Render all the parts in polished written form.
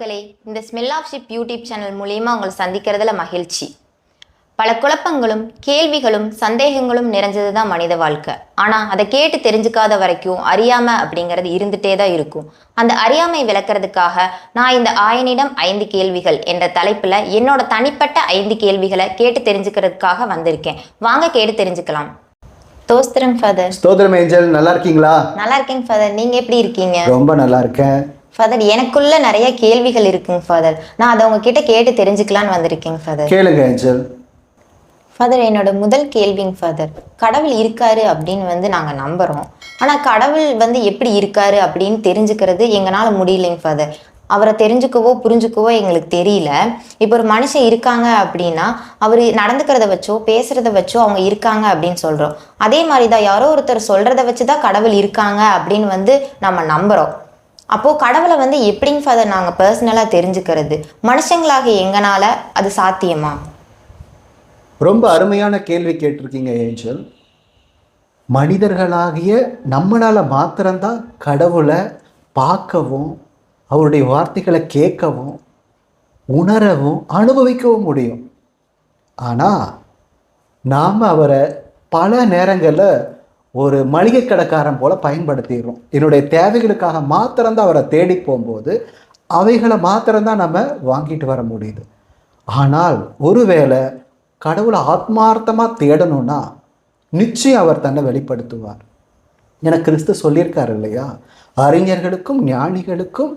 மக்களே, இந்த smell of ship YouTube channel மூலியமா உங்களை சந்திக்கிறதுல மகிழ்ச்சி. பல குழப்பங்களும் கேள்விகளும் சந்தேகங்களும் நிறைஞ்சது தான் மனித வாழ்க்கை. ஆனால் அதை கேட்டு தெரிஞ்சுக்காத வரைக்கும் அறியாமை அப்படிங்கிறது இருந்துகிட்டே தான் இருக்கும். அந்த அறியாமை விளக்கிறதுக்காக நான் இந்த ஆயனிடம் 5 கேள்விகள் என்ற தலைப்பில் என்னோட தனிப்பட்ட 5 கேள்விகளை கேட்டு தெரிஞ்சுக்கிறதுக்காக வந்திருக்கேன். வாங்க கேட்டு தெரிஞ்சுக்கலாம். தோஸ்திரம் ஃபாதர். ஸ்தோத்திரம் ஏஞ்சல், நல்லா இருக்கீங்களா? நல்லா இருக்கேங்க ஃபாதர். நீங்கள் எப்படி இருக்கீங்க? ரொம்ப நல்லா இருக்கேன் ஃபாதர். எனக்குள்ள நிறைய கேள்விகள் இருக்குங்க ஃபாதர். நான் அதை உங்ககிட்ட கேட்டு தெரிஞ்சுக்கலான்னு வந்திருக்கேங்க ஃபாதர். கேளுங்க ஏஞ்சல். ஃபாதர், என்னோட முதல் கேள்விங்க ஃபாதர், கடவுள் இருக்காரு அப்படின்னு நாங்கள் நம்புகிறோம். ஆனால் கடவுள் எப்படி இருக்காரு அப்படின்னு தெரிஞ்சுக்கிறது எங்களால் முடியலைங்க ஃபாதர். அவரை தெரிஞ்சுக்கவோ புரிஞ்சுக்கவோ எங்களுக்கு தெரியல. இப்போ ஒரு மனுஷன் இருக்காங்க அப்படின்னா அவர் நடந்துக்கிறத வச்சோ பேசுகிறத வச்சோ அவங்க இருக்காங்க அப்படின்னு சொல்கிறோம். அதே மாதிரி தான் யாரோ ஒருத்தர் சொல்கிறத வச்சு தான் கடவுள் இருக்காங்க அப்படின்னு நம்ம நம்புகிறோம். அப்போது கடவுளை எப்படிங்க ஃபாதர் நாங்கள் பர்சனலாக தெரிஞ்சுக்கிறது? மனுஷங்களாக எங்களால் அது சாத்தியமா? ரொம்ப அருமையான கேள்வி கேட்டிருக்கீங்க ஏஞ்சல். மனிதர்களாகிய நம்மளால் மாத்திரம்தான் கடவுளை பார்க்கவும் அவருடைய வார்த்தைகளை கேட்கவும் உணரவும் அனுபவிக்கவும் முடியும். ஆனால் நாம் அவரை பல நேரங்களில் ஒரு மளிகை கடைக்காரன் போல் பயன்படுத்திடுறோம். என்னுடைய தேவைகளுக்காக மாத்திரம்தான் அவரை தேடி போகும்போது அவைகளை மாத்திரம்தான் நம்ம வாங்கிட்டு வர முடியுது. ஆனால் ஒருவேளை கடவுளை ஆத்மார்த்தமாக தேடணும்னா நிச்சயம் அவர் தன்னை வெளிப்படுத்துவார். எனக்கு கிறிஸ்து சொல்லியிருக்காரு இல்லையா, அறிஞர்களுக்கும் ஞானிகளுக்கும்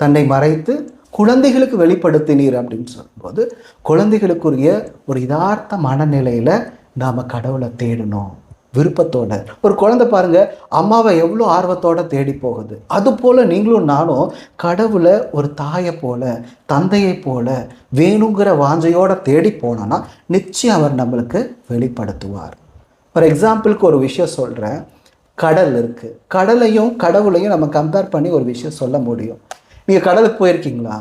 தன்னை மறைத்து குழந்தைகளுக்கு வெளிப்படுத்தினீர் அப்படின்னு சொல்லும்போது குழந்தைகளுக்குரிய ஒரு யதார்த்த மனநிலையில் நாம் கடவுளை தேடணும். விருப்பத்தோட ஒரு குழந்தை பாருங்க, அம்மாவை எவ்வளோ ஆர்வத்தோட தேடி போகுது. அது போல் நீங்களும் நானும் கடவுளை ஒரு தாயை போல தந்தையை போல வேணுங்கிற வாஞ்சையோட தேடி போனோன்னா நிச்சயம் அவர் நம்மளுக்கு வெளிப்படுத்துவார். ஃபார் எக்ஸாம்பிளுக்கு ஒரு விஷயம் சொல்கிறேன். கடல் இருக்குது. கடலையும் கடவுளையும் நம்ம கம்பேர் பண்ணி ஒரு விஷயம் சொல்ல முடியும். நீங்கள் கடலுக்கு போயிருக்கீங்களா?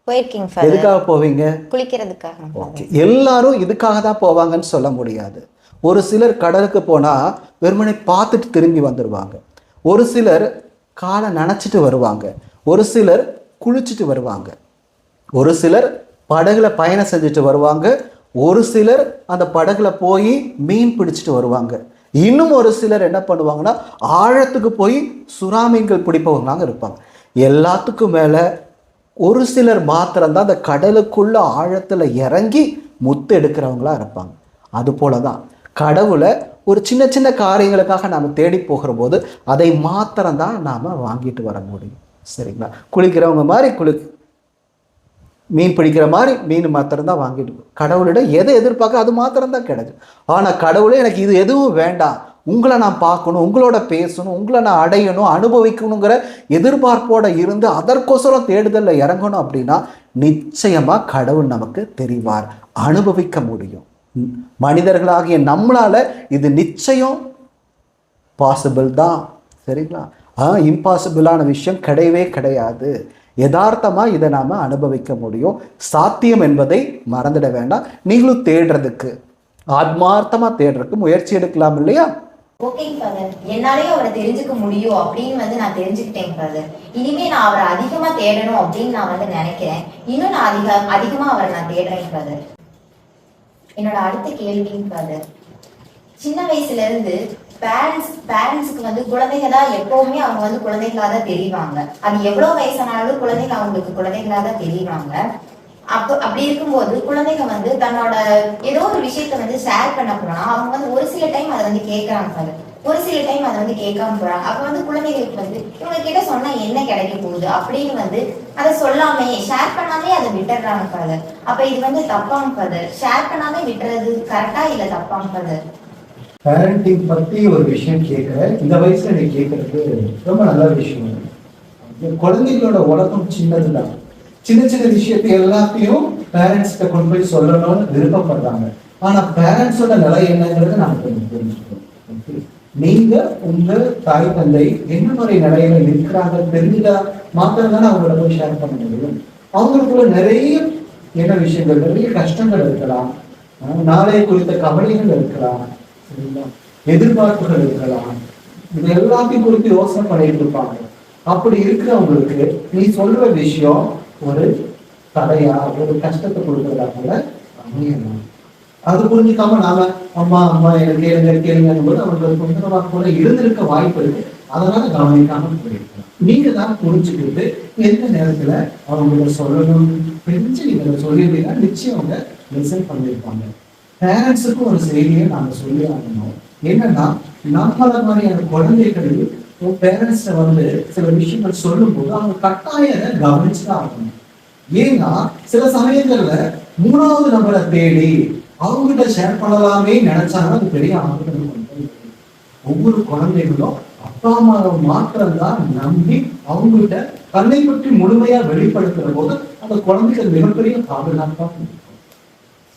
போயிருக்கீங்க. எதுக்காக போவீங்க? குளிக்கிறதுக்காக. ஓகே, எல்லாரும் இதுக்காக தான் போவாங்கன்னு சொல்ல முடியாது. ஒரு சிலர் கடலுக்கு போனால் வெறுமனை பார்த்துட்டு திரும்பி வந்துடுவாங்க. ஒரு சிலர் காலை நனைச்சிட்டு வருவாங்க. ஒரு சிலர் குளிச்சுட்டு வருவாங்க. ஒரு சிலர் படகுல பயணம் செஞ்சுட்டு வருவாங்க. ஒரு சிலர் அந்த படகுல போய் மீன் பிடிச்சிட்டு வருவாங்க. இன்னும் ஒரு சிலர் என்ன பண்ணுவாங்கன்னா ஆழத்துக்கு போய் சுறா மீன்கள் பிடிப்பவங்களாங்க இருப்பாங்க. எல்லாத்துக்கும் மேலே ஒரு சிலர் மாத்திரம்தான் அந்த கடலுக்குள்ள ஆழத்தில் இறங்கி முத்து எடுக்கிறவங்களா இருப்பாங்க. அது போல தான் கடவுளை ஒரு சின்ன சின்ன காரியங்களுக்காக நாம் தேடி போகிற போது அதை மாத்திரம்தான் நாம் வாங்கிட்டு வர முடியும். சரிங்களா? குளிக்கிறவங்க மாதிரி மீன் பிடிக்கிற மாதிரி மீன் மாத்திரம்தான் வாங்கிட்டு கடவுளிடம் எதை எதிர்பார்க்க அது மாத்திரம்தான் கிடைக்கும். ஆனால் கடவுளே எனக்கு இது எதுவும் வேண்டாம், உங்களை நான் பார்க்கணும், உங்களோட பேசணும், உங்களை நான் அடையணும், அனுபவிக்கணுங்கிற எதிர்பார்ப்போடு இருந்து அதற்கோசரம் தேடுதலில் இறங்கணும் அப்படின்னா நிச்சயமாக கடவுள் நமக்கு தெரிவார், அனுபவிக்க முடியும். மனிதர்களாகிய நம்மளால இது நிச்சயம் பாசிபிள் தான். சரிங்களா? இம்பாசிபிளான விஷயம் கிடையவே கிடையாது. யதார்த்தமாக இதை நாம் அனுபவிக்க முடியும். சாத்தியம் என்பதை மறந்துட வேண்டாம். நீங்களும் தேடுறதுக்கு ஆத்மார்த்தமாக தேடுறதுக்கு முயற்சி எடுக்கலாம் இல்லையா? ஓகேங்க ஃபாதர், என்னாலேயும் அவரை தெரிஞ்சுக்க முடியும் அப்படின்னு நான் தெரிஞ்சுக்கிட்டேங்க ஃபாதர். இனிமே நான் அவரை அதிகமாக தேடணும் அப்படின்னு நான் நினைக்கிறேன். இன்னும் நான் அதிகமாக அவரை நான் தேடுறேன் ஃபாதர். என்னோட அடுத்த கேள்விங்க ஃபாதர், சின்ன வயசுல இருந்து பேரண்ட்ஸுக்கு குழந்தைங்க தான் எப்பவுமே அவங்க குழந்தைகளாக தான் தெரிவாங்க. அது எவ்வளவு வயசானாலும் குழந்தைங்க அவங்களுக்கு குழந்தைகளாக தான் தெரிவாங்க. அப்படி இருக்கும்போது குழந்தைங்க தன்னோட ஏதோ ஒரு விஷயத்த ஷேர் பண்ண போனா அவங்க ஒரு சில டைம் அதை கேட்கறாங்க ஃபாதர், ஒரு சில டைம் அதை கேட்காம போறாங்க. அப்ப குழந்தைகளுக்கு இவங்க கிட்ட சொன்னா என்ன கிடைக்க போகுது அப்படின்னு அதை சொல்லாமே ஷேர் பண்ணாமே அதை விட்டுறாங்க ஃபாதர். அப்ப இது தப்பாங்க ஃபாதர்? ஷேர் பண்ணாமே விட்டுறது கரெக்டா இல்ல தப்பாங்க ஃபாதர்? பேரண்டிங் பத்தி ஒரு விஷயம் கேட்கிறேன். இந்த வயசுல நீ கேட்கறது ரொம்ப நல்ல விஷயம். குழந்தைகளோட உலகம் சின்னதுதான். சின்ன சின்ன விஷயத்தை எல்லாத்தையும் பேரண்ட்ஸ்கிட்ட கொண்டு போய் சொல்லணும்னு விருப்பப்படுறாங்க. ஆனா பேரண்ட்ஸோட நிலை என்னங்கிறது நாம கொஞ்சம் புரிஞ்சுக்கணும். நீங்க உங்க தாய் தந்தை என்ன மாதிரி நிலையில இருக்கிறாங்க தெரிஞ்சுட்டா மாத்திரம் தானே அவங்களோட போய் ஷேர் பண்ண முடியும். அவங்களுக்குள்ள நிறைய என்ன விஷயங்கள், நிறைய கஷ்டங்கள் இருக்கலாம், நாளைய குறித்த கவலைகள் இருக்கலாம், எதிர்பார்ப்புகள் இருக்கலாம். இது எல்லாத்தையும் குறித்து யோசனை பண்ணிட்டு இருப்பாங்க. அப்படி இருக்கிறவங்களுக்கு நீ சொல்ற விஷயம் ஒரு தடையா ஒரு கஷ்டத்தை கொடுக்கறதா கூட அமையலாம். அது புரிஞ்சுக்காம நாம அம்மா அம்மா எனக்கு கேளுங்க கேளுங்கும் போது அவங்களுக்கு தொந்தரவா கூட இருந்திருக்க வாய்ப்பு இருக்கு. அதனால கவனிக்காம போயிருக்கலாம். நீங்க தான் புரிஞ்சுக்கிட்டு எந்த நேரத்துல அவங்களுக்கு சொல்லணும் தெரிஞ்சு நீங்க சொல்லிட்டீங்கன்னா நிச்சயம் அவங்க லிசன் பண்ணியிருப்பாங்க. பேரண்ட்ஸுக்கும் ஒரு செய்தியை நாங்க சொல்லி ஆகணும். என்னன்னா நம்மள மாதிரியான குழந்தைகள் பேரண்ட்ஸ சில விஷயங்கள் சொல்லும் போது அவங்க கட்டாயம் கவனிச்சுதான் ஆகணும். ஏன்னா சில சமயங்கள்ல மூணாவது நபரை தேடி அவங்ககிட்ட ஷேர் பண்ணலாமே நினைச்சாங்கன்னா அது பெரிய ஆபத்து. ஒவ்வொரு குழந்தைகளும் அப்பா அம்மாவை மாத்திரம் தான் நம்பி அவங்ககிட்ட தன்னை பற்றி முழுமையா வெளிப்படுத்துற போது அந்த குழந்தைகள் மிகப்பெரிய பாதுகாப்பா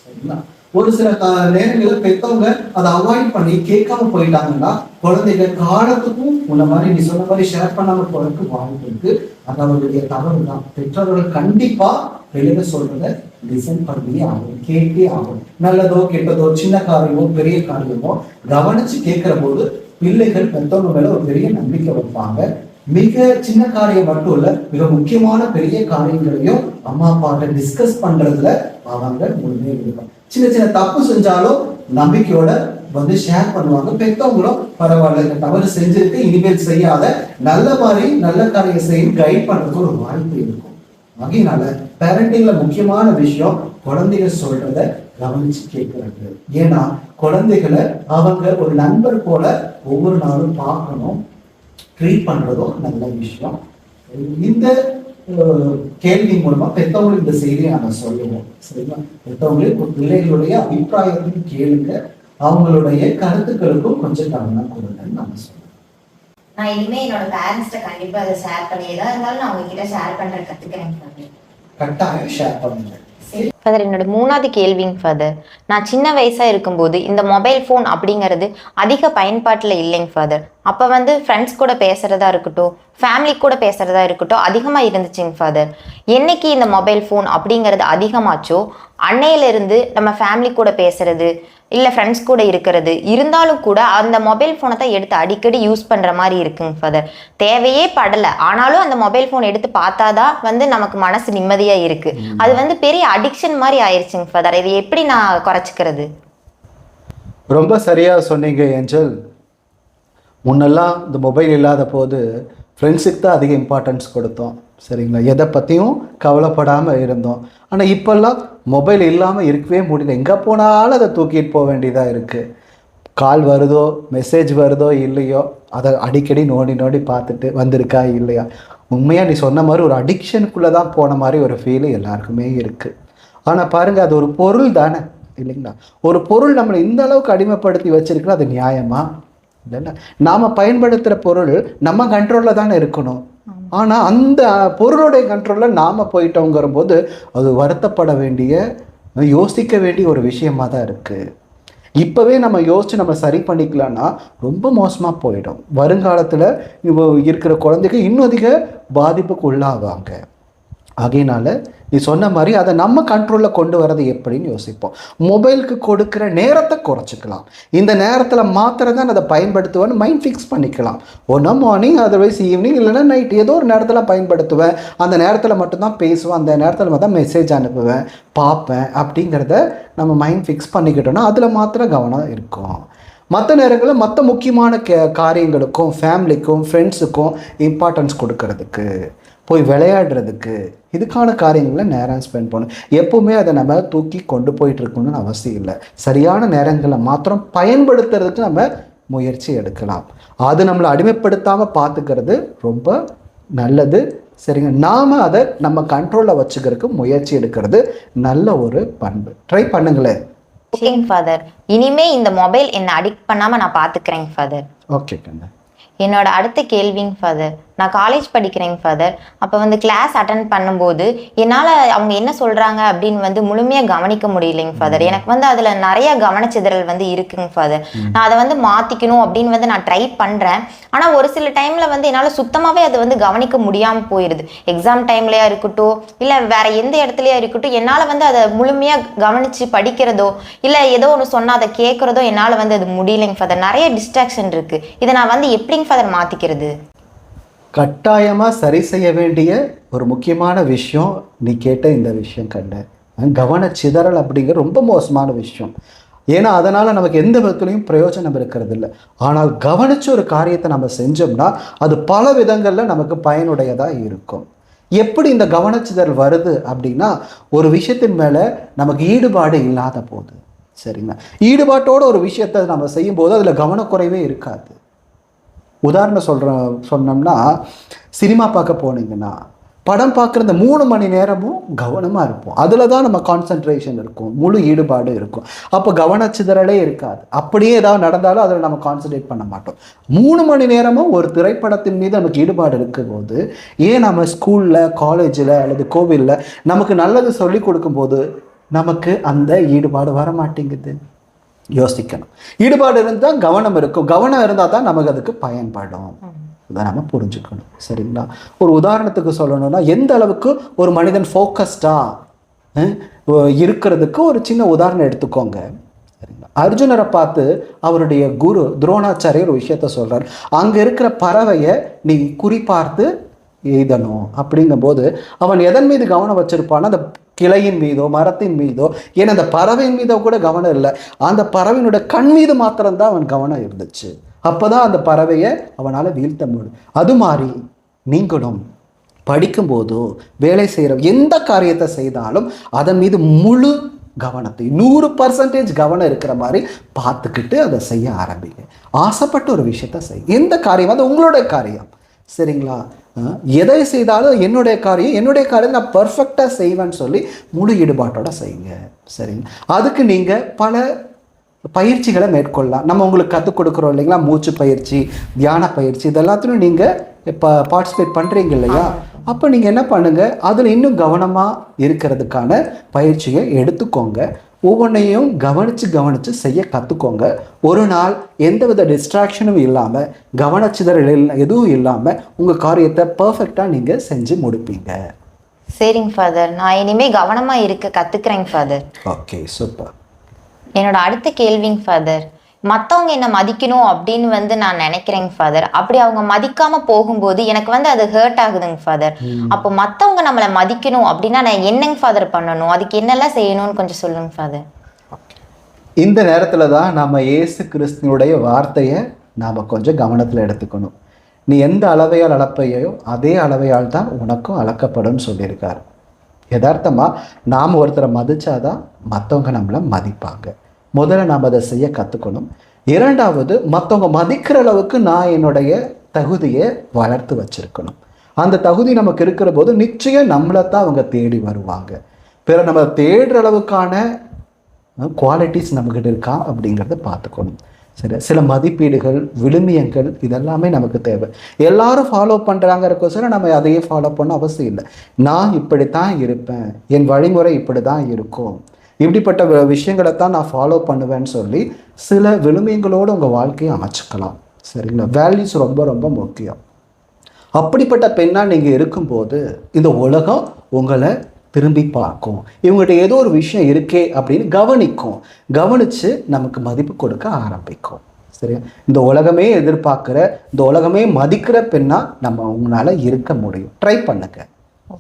சரிங்களா. ஒரு சில நேரங்களில் பெற்றவங்க அதை அவாய்ட் பண்ணி கேட்காம போயிட்டாங்கன்னா குழந்தைகள் காலத்துக்கும் உன்ன மாதிரி நீ சொன்ன மாதிரி ஷேர் பண்ணாம போறதுக்கு வாய்ப்பு இருக்கு. அது அவருடைய தவறு தான். பெற்றோர்கள் கண்டிப்பா வெளியில சொல்றத லிசன் பண்ணி ஆகும், கேட்டே ஆகும். நல்லதோ கெட்டதோ சின்ன காரியமோ பெரிய காரியமோ கவனிச்சு கேட்கிற போது பிள்ளைகள் பெற்றவங்க மேல ஒரு பெரிய நம்பிக்கை வைப்பாங்க. மிக சின்ன காரியம் மட்டும் இல்ல, மிக முக்கியமான பெரிய காரியங்களையும் அம்மா அப்பாட்ட டிஸ்கஸ் பண்றதுல அவங்க முழுமையா இருப்பாங்க. சின்ன சின்ன தப்பு செஞ்சாலும் நம்பிக்கையோட ஷேர் பண்ணுவாங்க. பெற்றவங்களும் பரவாயில்ல இந்த தவறு செஞ்சிருக்கு இனிமேல் செய்யாத நல்ல மாதிரி நல்ல காரியம் செய்ய கைட் பண்றதுக்கு ஒரு வாய்ப்பு இருக்கும். அதனால பேரண்டிங்ல முக்கியமான விஷயம் குழந்தைகள் சொல்றத கவனிச்சு கேட்கறது. ஏன்னா குழந்தைகளை அவங்க ஒரு நண்பர் போல ஒவ்வொரு நாளும் பார்க்கணும், ட்ரீட் பண்றதும் நல்ல விஷயம். இந்த கேள்வி மூலமா பெற்றவங்களுக்கு இந்த செய்தியை நாங்க சொல்லுவோம். சரிங்களா? பெற்றவங்களுக்கு பிள்ளைகளுடைய அபிப்பிராயத்தையும் கேளுங்க, அவங்களுடைய கருத்துக்களுக்கும் கொஞ்சம் கவனம் கொடுங்கன்னு நாங்க சொல்லுவோம். நான் இனிமே என்னோட பேரண்ட்ஸ்ட கண்டிப்பா அதை ஷேர் பண்ணி எதா இருந்தாலும் நான் உங்ககிட்ட ஷேர் பண்ற கத்துக்கிறேன். கட்டாயம் ஷேர் பண்ணுங்க. ஃபாதர், என்னோட மூணாவது கேள்விங்க ஃபாதர், நான் சின்ன வயசா இருக்கும்போது இந்த மொபைல் ஃபோன் அப்படிங்கிறது அதிக பயன்பாட்டில் இல்லைங்க ஃபாதர். அப்போ ஃப்ரெண்ட்ஸ் கூட பேசுறதா இருக்கட்டும், ஃபேமிலி கூட பேசுறதா இருக்கட்டும் அதிகமாக இருந்துச்சுங்க ஃபாதர். என்னைக்கு இந்த மொபைல் ஃபோன் அப்படிங்கிறது அதிகமாச்சோ அன்னையிலிருந்து நம்ம ஃபேமிலி கூட பேசுறது இல்லை ஃப்ரெண்ட்ஸ் கூட இருக்கிறது இருந்தாலும் கூட அந்த மொபைல் ஃபோனை தான் எடுத்து அடிக்கடி யூஸ் பண்ணுற மாதிரி இருக்குங்க ஃபாதர். தேவையே படலை, ஆனாலும் அந்த மொபைல் ஃபோன் எடுத்து பார்த்தாதான் நமக்கு மனசு நிம்மதியாக இருக்குது. அது பெரிய அடிக்ஷன் மாதிரி ஆயிடுச்சுங்க ஃபாதர். இதை எப்படி நான் குறைச்சிக்கிறது? ரொம்ப சரியாக சொன்னீங்க ஏஞ்சல். முன்னெல்லாம் இந்த மொபைல் இல்லாத போது ஃப்ரெண்ட்ஸுக்கு தான் அதிக இம்பார்ட்டன்ஸ் கொடுத்தோம். சரிங்களா? எதை பற்றியும் கவலைப்படாமல் இருந்தோம். ஆனால் இப்போல்லாம் மொபைல் இல்லாமல் இருக்கவே முடியல. எங்கே போனாலும் அதை தூக்கிட்டு போக வேண்டியதாக இருக்குது. கால் வருதோ மெசேஜ் வருதோ இல்லையோ அதை அடிக்கடி நோண்டி நோண்டி பார்த்துட்டு வந்திருக்கா இல்லையா. உண்மையாக நீ சொன்ன மாதிரி ஒரு அடிக்ஷனுக்குள்ளே தான் போன மாதிரி ஒரு ஃபீலு எல்லாருக்குமே இருக்குது. ஆனால் பாருங்கள், அது ஒரு பொருள் தானே இல்லைங்களா? ஒரு பொருள் நம்மளை இந்த அளவுக்கு அடிமைப்படுத்தி வச்சிருக்கா, அது நியாயமா? இல்லைன்னா நாம் பயன்படுத்துகிற பொருள் நம்ம கண்ட்ரோலில் தானே இருக்கணும். ஆனால் அந்த பொருளுடைய கண்ட்ரோலில் நாம் போயிட்டோங்கிற போது அது வருத்தப்பட வேண்டிய யோசிக்க வேண்டிய ஒரு விஷயமாக தான் இருக்குது. இப்போவே நம்ம யோசித்து நம்ம சரி பண்ணிக்கலான்னா ரொம்ப மோசமாக போயிடும். வருங்காலத்தில் இப்போ இருக்கிற குழந்தைக்கு இன்னும் அதிக பாதிப்புக்கு உள்ளாவாங்க. ஆகையினால நீ சொன்ன மாதிரி அதை நம்ம கண்ட்ரோலில் கொண்டு வரது எப்படின்னு யோசிப்போம். மொபைலுக்கு கொடுக்குற நேரத்தை குறைச்சிக்கலாம். இந்த நேரத்தில் மாத்திரம் தான் அதை பயன்படுத்துவேன்னு மைண்ட் ஃபிக்ஸ் பண்ணிக்கலாம். ஒன்றா மார்னிங், அதர்வைஸ் ஈவினிங், இல்லைன்னா நைட், ஏதோ ஒரு நேரத்தில் பயன்படுத்துவேன். அந்த நேரத்தில் மட்டும்தான் பேசுவேன், அந்த நேரத்தில் மட்டும் மெசேஜ் அனுப்புவேன், பார்ப்பேன் அப்படிங்கிறத நம்ம மைண்ட் ஃபிக்ஸ் பண்ணிக்கிட்டோன்னா அதில் மாத்திரம் கவனம் இருக்கும். மற்ற நேரங்களில் மற்ற முக்கியமான காரியங்களுக்கும் ஃபேமிலிக்கும் ஃப்ரெண்ட்ஸுக்கும் இம்பார்ட்டன்ஸ் கொடுக்கறதுக்கு, போய் விளையாடுறதுக்கு, இதுக்கான காரியங்களை நேரம் ஸ்பெண்ட் பண்ணணும். எப்போவுமே அதை நம்ம தூக்கி கொண்டு போயிட்டு இருக்கணும்னு அவசியம் இல்லை. சரியான நேரங்களை மாத்திரம் பயன்படுத்துறதுக்கு நம்ம முயற்சி எடுக்கலாம். அது நம்மளை அடிமைப்படுத்தாமல் பார்த்துக்கிறது ரொம்ப நல்லது. சரிங்க, நாம் அதை நம்ம கண்ட்ரோலில் வச்சுக்கிறதுக்கு முயற்சி எடுக்கிறது நல்ல ஒரு பண்பு. ட்ரை பண்ணுங்களேன். ஓகேங்க ஃபாதர், இனிமே இந்த மொபைல் என்னை அடிக்ட் பண்ணாமல் நான் பார்த்துக்கிறேங்க ஃபாதர். ஓகே கண்ணா. என்னோட அடுத்த கேள்விங்க ஃபாதர், நான் காலேஜ் படிக்கிறேங்க ஃபாதர். அப்போ கிளாஸ் அட்டன் பண்ணும்போது என்னால் அவங்க என்ன சொல்கிறாங்க அப்படின்னு முழுமையாக கவனிக்க முடியலைங்க ஃபாதர். எனக்கு அதில் நிறைய கவனச்சிதறல் இருக்குங்க ஃபாதர். நான் அதை மாற்றிக்கணும் அப்படின்னு நான் ட்ரை பண்ணுறேன். ஆனால் ஒரு சில டைமில் என்னால் சுத்தமாகவே அதை கவனிக்க முடியாமல் போயிடுது. எக்ஸாம் டைம்லையா இருக்கட்டும், இல்லை வேறு எந்த இடத்துலையா இருக்கட்டும், என்னால் அதை முழுமையாக கவனித்து படிக்கிறதோ இல்லை ஏதோ ஒன்று சொன்னால் அதை கேட்குறதோ என்னால் அது முடியலைங்க ஃபாதர். நிறைய டிஸ்ட்ராக்ஷன் இருக்குது. இதை நான் எப்படிங்க ஃபாதர் மாற்றிக்கிறது? கட்டாயமாக சரி செய்ய வேண்டிய ஒரு முக்கியமான விஷயம் நீ கேட்ட இந்த விஷயம் கண்ட கவனச்சிதறல் அப்படிங்கிற ரொம்ப மோசமான விஷயம். ஏன்னா அதனால் நமக்கு எந்த விதத்துலையும் பிரயோஜனம் இருக்கிறது இல்லை. ஆனால் கவனித்து ஒரு காரியத்தை நம்ம செஞ்சோம்னா அது பல விதங்களில் நமக்கு பயனுடையதாக இருக்கும். எப்படி இந்த கவனச்சிதறல் வருது அப்படின்னா, ஒரு விஷயத்தின் மேலே நமக்கு ஈடுபாடு இல்லாத போது, சரிங்களா, ஈடுபாட்டோட ஒரு விஷயத்தை நம்ம செய்யும்போது அதில் கவனக்குறைவே இருக்காது. உதாரணம் சொன்னோம்னா, சினிமா பார்க்க போனீங்கன்னா படம் பார்க்குற இந்த 3 மணி நேரமும் கவனமாக இருப்போம். அதில் தான் நம்ம கான்சன்ட்ரேஷன் இருக்கும், முழு ஈடுபாடு இருக்கும். அப்போ கவனச்சிதறலே இருக்காது. அப்படியே ஏதாவது நடந்தாலும் அதில் நம்ம கான்சன்ட்ரேட் பண்ண மாட்டோம். 3 மணி நேரமும் ஒரு திரைப்படத்தின் மீது நமக்கு ஈடுபாடு இருக்கும்போது, ஏன் நம்ம ஸ்கூலில், காலேஜில் அல்லது கோவிலில் நமக்கு நல்லது சொல்லி கொடுக்கும்போது நமக்கு அந்த ஈடுபாடு வர மாட்டேங்குது? யோசிக்கணும். ஈடுபாடு இருந்தால் கவனம் இருக்கும், கவனம் இருந்தால் தான் நமக்கு அதுக்கு பயன்படும். இதை நம்ம புரிஞ்சுக்கணும், சரிங்களா? ஒரு உதாரணத்துக்கு சொல்லணும்னா, எந்த அளவுக்கு ஒரு மனிதன் ஃபோக்கஸ்டாக இருக்கிறதுக்கு ஒரு சின்ன உதாரணம் எடுத்துக்கோங்க, சரிங்களா? அர்ஜுனரை பார்த்து அவருடைய குரு துரோணாச்சாரியர் ஒரு விஷயத்த சொல்கிறார். அங்கே இருக்கிற பறவையை நீ குறிப்பார்த்து எய்தணும் அப்படிங்கும்போது அவன் எதன் மீது கவனம் வச்சிருப்பான்னா, அந்த கிளையின் மீதோ மரத்தின் மீதோ, ஏன்னா அந்த பறவையின் மீதோ கூட கவனம் இல்லை, அந்த பறவையினுடைய கண் மீது மாத்திரம்தான் அவன் கவனம் இருந்துச்சு. அப்போதான் அந்த பறவையை அவனால் வீழ்த்த முடியும். அது மாதிரி நீங்களும் படிக்கும்போதோ வேலை செய்கிற எந்த காரியத்தை செய்தாலும் அதன் மீது முழு கவனத்தை 100% கவனம் இருக்கிற மாதிரி பார்த்துக்கிட்டு அதை செய்ய ஆரம்பிங்க. ஆசைப்பட்ட ஒரு விஷயத்த செய். எந்த காரியம் அது உங்களுடைய காரியம், சரிங்களா? எதை செய்தாலும் என்னுடைய காரியம் நான் பர்ஃபெக்டாக செய்வேன்னு சொல்லி முழு ஈடுபாட்டோட செய்யுங்க, சரிங்க? அதுக்கு நீங்கள் பல பயிற்சிகளை மேற்கொள்ளலாம். நம்ம உங்களுக்கு கற்றுக் கொடுக்குறோம் இல்லைங்களா, மூச்சு பயிற்சி, தியான பயிற்சி, இதெல்லாத்தையும் நீங்கள் இப்போ பார்ட்டிசிபேட் பண்ணுறீங்க இல்லையா? அப்போ நீங்கள் என்ன பண்ணுங்கள், அதில் இன்னும் கவனமாக இருக்கிறதுக்கான பயிற்சியை எடுத்துக்கோங்க. ஒவ்வொன்றையும் கவனித்து செய்ய கற்றுக்கோங்க. ஒரு நாள் எந்தவித டிஸ்ட்ராக்ஷனும் இல்லாமல், கவனச்சிதறல் எதுவும் இல்லாமல் உங்கள் காரியத்தை பர்ஃபெக்டாக நீங்கள் செஞ்சு முடிப்பீங்க. சரிங்க ஃபாதர், நான் இனிமேல் கவனமாக இருக்க கற்றுக்குறேங்க ஃபாதர். Okay, super. என்னோட அடுத்த கேள்விங்க ஃபாதர், மற்றவங்க என்ன மதிக்கணும் அப்படின்னு நான் நினைக்கிறேங்க ஃபாதர். அப்படி அவங்க மதிக்காம போகும்போது எனக்கு அது ஹர்ட் ஆகுதுங்க ஃபாதர். அப்போ மற்றவங்க நம்மளை மதிக்கணும் அப்படின்னா நான் என்னங்க ஃபாதர் பண்ணணும், அதுக்கு என்னெல்லாம் செய்யணும்னு கொஞ்சம் சொல்லுங்க ஃபாதர். இந்த நேரத்தில் தான் நம்ம இயேசு கிறிஸ்துனுடைய வார்த்தையை நாம் கொஞ்சம் கவனத்தில் எடுத்துக்கணும். நீ எந்த அளவையால் அளப்பையோ அதே அளவையால் தான் உனக்கும் அளக்கப்படும் சொல்லியிருக்கார். யதார்த்தமாக நாம் ஒருத்தரை மதித்தாதான் மற்றவங்க நம்மளை மதிப்பாங்க. முதல்ல நாம் அதை செய்ய கற்றுக்கணும். இரண்டாவது, மற்றவங்க மதிக்கிற அளவுக்கு நான் என்னுடைய தகுதியை வளர்த்து வச்சுருக்கணும். அந்த தகுதி நமக்கு இருக்கிற போது நிச்சயம் நம்மளை தான் அவங்க தேடி வருவாங்க. பிற நம்ம தேடுற அளவுக்கான குவாலிட்டிஸ் நம்மக்கிட்ட இருக்கா அப்படிங்கிறத பார்த்துக்கணும். சரி, சில மதிப்பீடுகள், விழுமியங்கள் இதெல்லாமே நமக்கு தேவை. எல்லாரும் ஃபாலோ பண்ணுறாங்கிறக்கோசரம் நம்ம அதையே ஃபாலோ பண்ண அவசியம் இல்லை. நான் இப்படித்தான் இருப்பேன், என் வழிமுறை இப்படி தான் இருக்கும், இப்படிப்பட்ட விஷயங்களை தான் நான் ஃபாலோ பண்ணுவேன்னு சொல்லி சில விழுமியங்களோடு உங்கள் வாழ்க்கையை அமைச்சுக்கலாம், சரிங்களா? வேல்யூஸ் ரொம்ப ரொம்ப முக்கியம். அப்படிப்பட்ட பெண்ணாக நீங்கள் இருக்கும்போது இந்த உலகம் உங்களை திரும்பி பார்க்கும். இவங்ககிட்ட ஏதோ ஒரு விஷயம் இருக்கே அப்படின்னு கவனித்து நமக்கு மதிப்பு கொடுக்க ஆரம்பிக்கும், சரியா? இந்த உலகமே எதிர்பார்க்குற, இந்த உலகமே மதிக்கிற பெண்ணாக நம்ம உங்களால் இருக்க முடியும். ட்ரை பண்ணுங்க,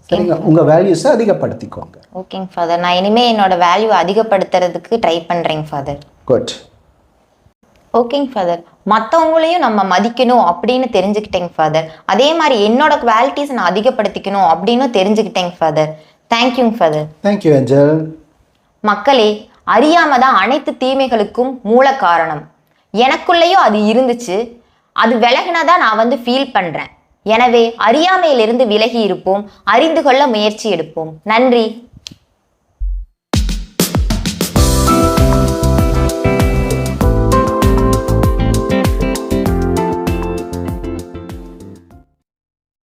சரிங்களா? உங்கள் வேல்யூஸை அதிகப்படுத்திக்கோங்க. ஓகேங்க ஃபாதர், நான் இனிமேல் என்னோட வேல்யூ அதிகப்படுத்துறதுக்கு ட்ரை பண்ணுறேங்க ஃபாதர். குட். ஓகேங்க ஃபாதர், மற்றவங்களையும் நம்ம மதிக்கணும் அப்படின்னு தெரிஞ்சுக்கிட்டேங்க ஃபாதர். அதே மாதிரி என்னோட குவாலிட்டிஸ் நான் அதிகப்படுத்திக்கணும் அப்படின்னு தெரிஞ்சுக்கிட்டேங்க ஃபாதர். தேங்க்யூங்க ஃபாதர். Thank you angel. மக்களே, அறியாம தான் அனைத்து தீமைகளுக்கும் மூல காரணம். எனக்குள்ளேயும் அது இருந்துச்சு, அது விலகினதா நான் ஃபீல் பண்ணுறேன். எனவே அறியாமையிலிருந்து விலகி இருப்போம், அறிந்து கொள்ள முயற்சி எடுப்போம். நன்றி.